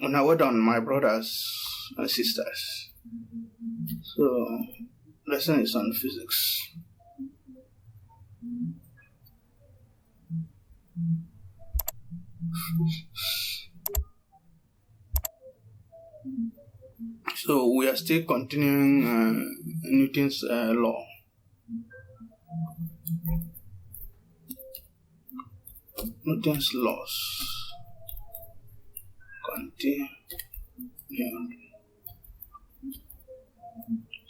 Now well done, my brothers and sisters. So, lesson is on physics. So we are still continuing Newton's law. Newton's laws. Continue.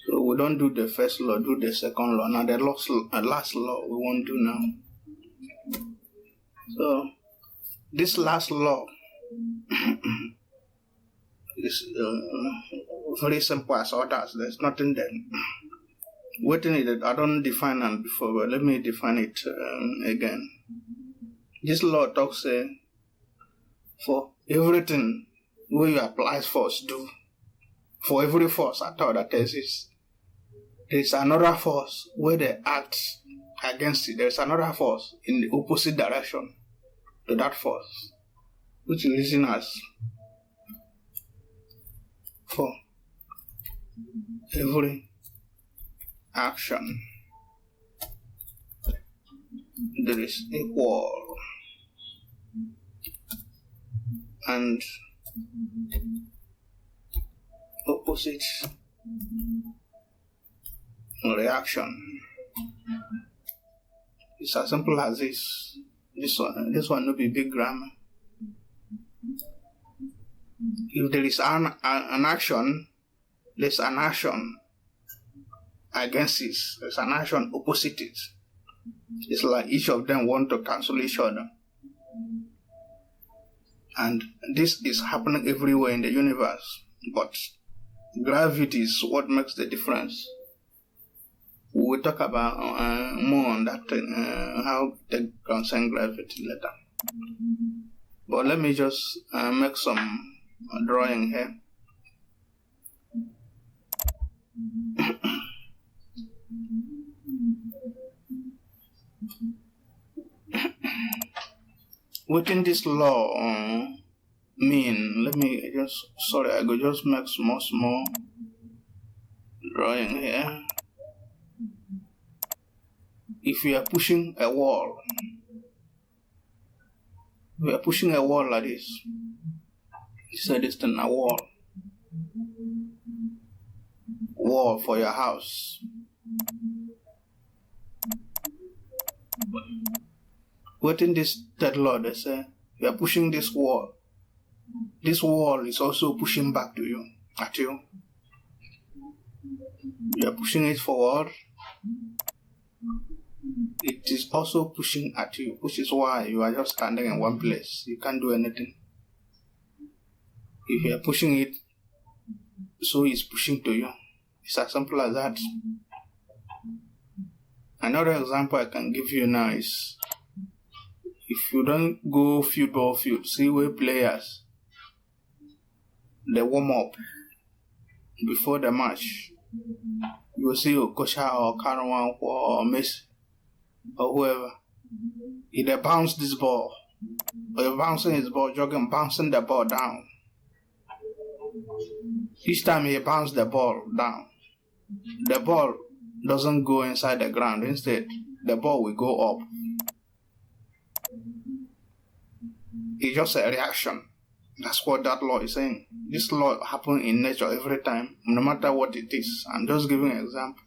So we don't do the first law, do the second law. Now the last law we won't do now. So this last law is very simple as others. There's nothing there. Waiting it, I don't define it before, but let me define it again. This law talks for everything where you apply force, do. For every force at all that exists, there's another force where they act against it. There's another force in the opposite direction to that force, which is written as for every action there is equal and opposite reaction. It's as simple as this. This one will be big grammar. If there is an action, there's an action against it. There's an action opposite it. It's like each of them want to cancel each other. And this is happening everywhere in the universe. But gravity is what makes the difference. We'll talk about more on that, how they concern gravity later. But let me just make some drawing here. Within this law mean, let me just, sorry, I could just make small drawing here. If we are pushing a wall, like this, it's a distant wall for your house. Within this third law, they say, you are pushing this wall. This wall is also pushing back to you, at you. You are pushing it forward. It is also pushing at you, which is why you are just standing in one place. You can't do anything. If you are pushing it, so it's pushing to you. It's as simple as that. Another example I can give you now is, if you don't go football field, see where players, they warm up before the match. You will see Okosha or Karawan or Messi or whoever. If they bounce this ball, or you're bouncing his ball, jogging, bouncing the ball down. Each time he bounces the ball down, the ball doesn't go inside the ground. Instead, the ball will go up. It's just a reaction. That's what that law is saying. This law happens in nature every time, no matter what it is. I'm just giving an example.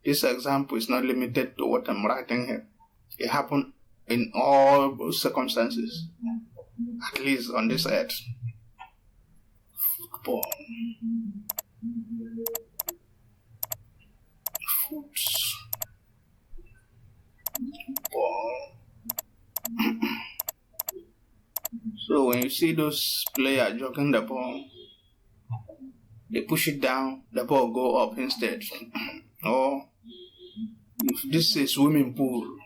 This example is not limited to what I'm writing here. It happens in all circumstances, at least on this earth. Football. Football. So when you see those players jogging the ball, they push it down, the ball go up instead. Or if this is a swimming pool,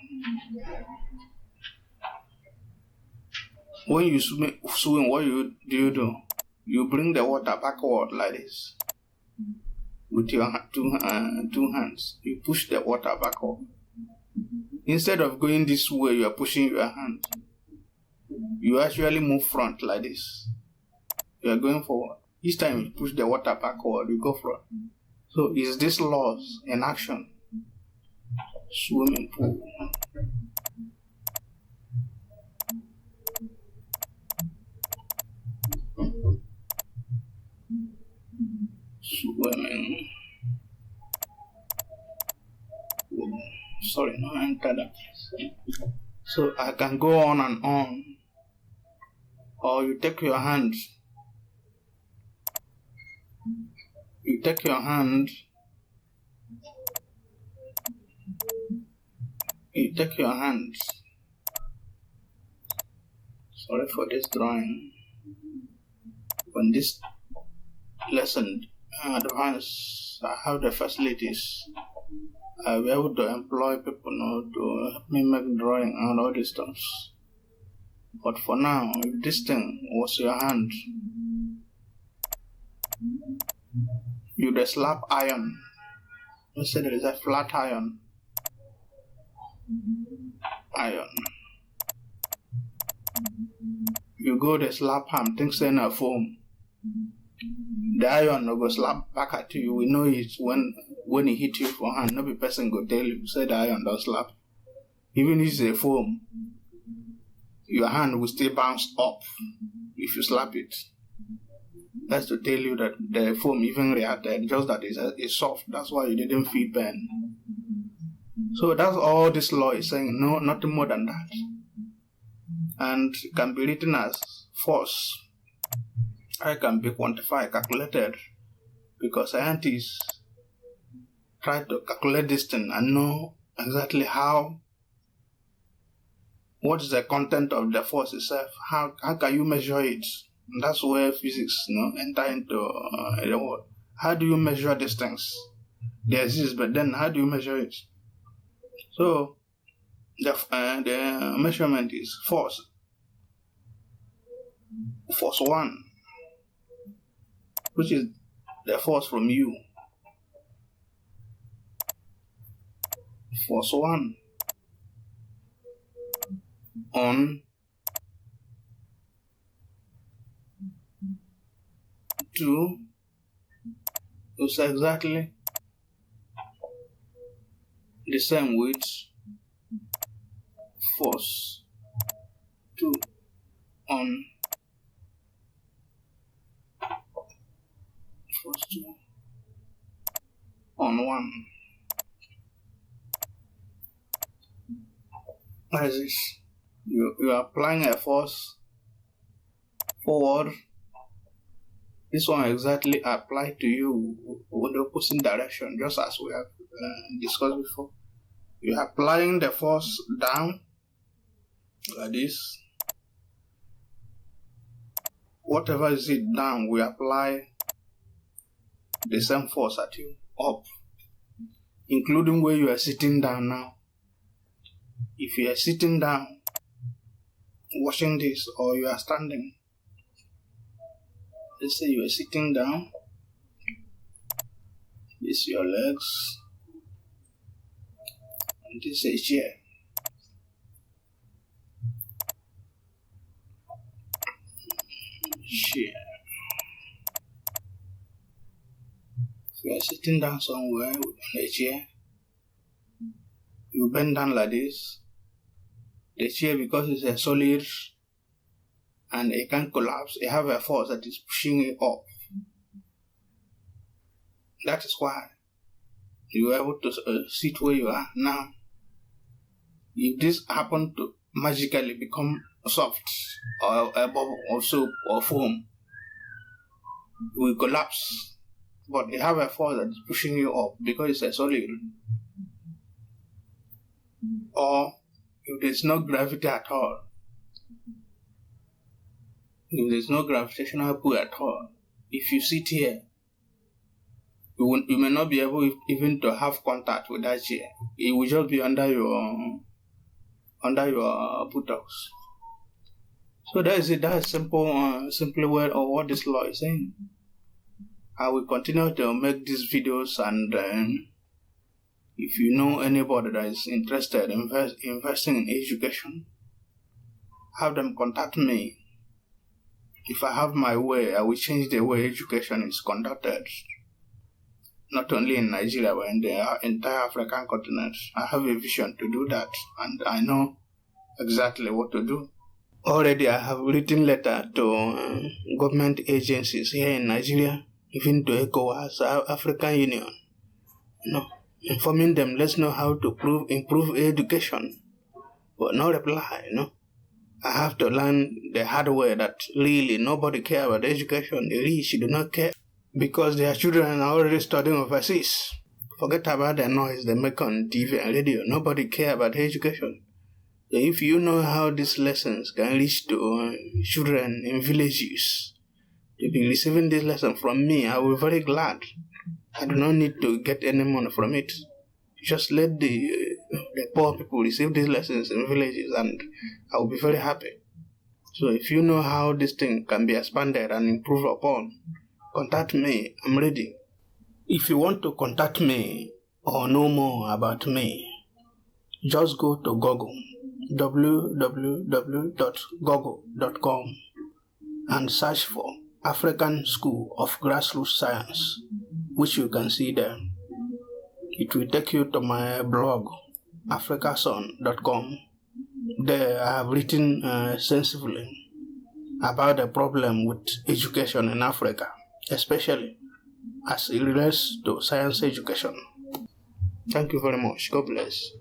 when you swim, what do? You bring the water backward like this with your two hands. You push the water backward. Instead of going this way, you are pushing your hand. You actually move front like this. you are going forward. Each time you push the water backward, you go forward. So is this laws in action? Swimming pool. Swimming. Sorry, no, I enter that. So I can go on and on. Or you take your hand. You take your hand. You take your hand. Sorry for this drawing. When this lesson advance, I have the facilities. I'll be able to employ people now to help me make drawing and all these stuff. But for now, if this thing was your hand, you the slap iron. Let's say there is a flat iron. You go the slap ham, things in a foam. The iron will go slap back at you. We know it when it hit you for hand. No person go tell you, say the iron don't slap. Even if it's a foam, your hand will still bounce up if you slap it. That's to tell you that the foam even reacted, just that it's soft. That's why you didn't feel pain. So that's all this law is saying. No, nothing more than that. And it can be written as force. It can be quantified, calculated, because scientists try to calculate this thing and know exactly what is the content of the force itself. How can you measure it? And that's where physics enter into the world. How do you measure these things? They exist, but then how do you measure it? So the measurement is force. Force 1, which is the force from you. Force 1 on 2 is exactly the same with force 2 on force 2 on 1. What is this? You are applying a force forward. This one exactly applied to you with the opposite direction, just as we have discussed before. You are applying the force down like this. Whatever is it down, we apply the same force at you up, including where you are sitting down now. If you are sitting down watching this, or you are standing, let's say you are sitting down, this is your legs, and this is a chair. If you are sitting down somewhere on a chair, you bend down like this. The chair, because it's a solid and it can collapse, it have a force that is pushing it up. That is why you are able to sit where you are now. If this happen to magically become soft or a bubble or soap or foam, it will collapse. But they have a force that is pushing you up because it's a solid. Or if there's no gravity at all, if there's no gravitational pull at all, if you sit here, you may not be able even to have contact with that chair. It will just be under your buttocks. So that is it. That is simply word of what this law is saying. I will continue to make these videos, and if you know anybody that is interested in investing in education, have them contact me. If I have my way, I will change the way education is conducted. Not only in Nigeria, but in the entire African continent. I have a vision to do that, and I know exactly what to do. Already, I have written letter to government agencies here in Nigeria, even to ECOWAS, African Union, informing them, let's know how to improve education. But no reply, I have to learn the hard way that really nobody cares about education. The rich do not care because their children are already studying overseas. Forget about the noise they make on TV and radio. Nobody cares about education. If you know how these lessons can reach to children in villages, to be receiving this lesson from me, I will be very glad. I do not need to get any money from it. Just let the poor people receive these lessons in villages and I will be very happy. So if you know how this thing can be expanded and improved upon, contact me. I'm ready. If you want to contact me or know more about me, just go to Google, www.google.com, and search for African School of Grassroots Science, which you can see there. It will take you to my blog, africason.com. There I have written extensively about the problem with education in Africa, especially as it relates to science education. Thank you very much. God bless.